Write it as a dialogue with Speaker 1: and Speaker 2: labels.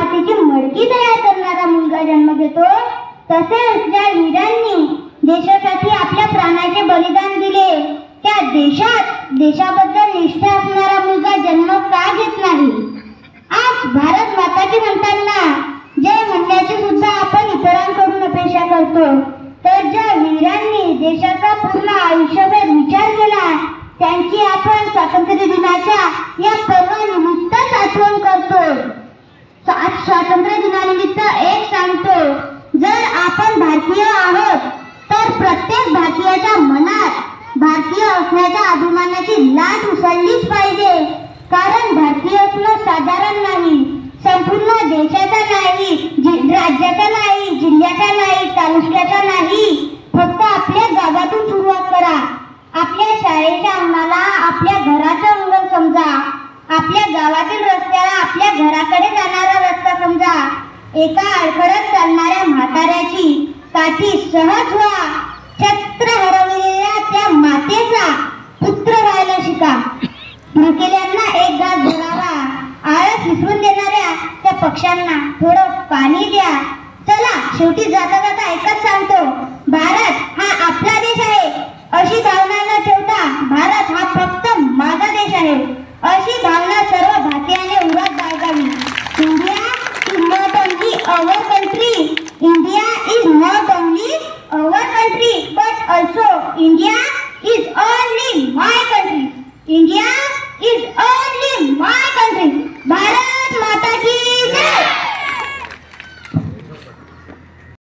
Speaker 1: मातीची मडकी तयार करणारा मुलगा जन्म घेतो, तसेच ज्या वीरांनी देशासाठी आपल्या प्राणाचे बलिदान दिले त्या देशाबद्दल निष्ठा असणारा मुलगा जन्म का घेत नाही? आज भारत माताची म्हणताना जय म्हणण्याची सुद्धा आपण इतरांकडून अपेक्षा करतो, तर ज्या वीरांनी देशाचा पूर्ण आयुष्यभर विचार केला त्यांची आपण स्वातंत्र्य दिनाच्या या पर्वानिमित्त आठवण करतो. आज स्वातंत्र्य दिनानिमित्त एक सांगतो, जर आपण भारतीय आहोत तर प्रत्येक भारतीयाच्या मनात भारतीय असण्याच्या अभिमानाची लाट उसळलीच पाहिजे. कारण भारतीय असणं साधारण नाही, संपूर्ण देशाचा नाही, राज्याचा नाही, जिल्ह्याचा नाही, तालुक्याचा नाही, फक्त आपल्या गावातून सुरुवात करा. आपल्या शाळेच्या अंगणाला आपल्या घराचं अंगण समजा, आपल्या गावातील रस्त्याला आपल्या घराकडे जाणारा रस्ता समजा. एका अडखळत चालणाऱ्या म्हाताऱ्याची काठी सहज व्हा. छत्र हरवलेल्या त्या मातेचा पुत्र व्हायला शिका. भुकेल्यांना एक घास भरावा, आळस विसरून देणाऱ्या त्या पक्ष्यांना थोडं पाणी द्या. चला शेवटी जाता जाता एकच सांगतो, भारत हा आपला देश आहे अशी भावना न ठेवता भारत हा फक्त माझा देश आहे अशी भावना सर्व भारतीयाने उरात बाळगावी. India is not only our country, India is not only our country but also India is only my country. India is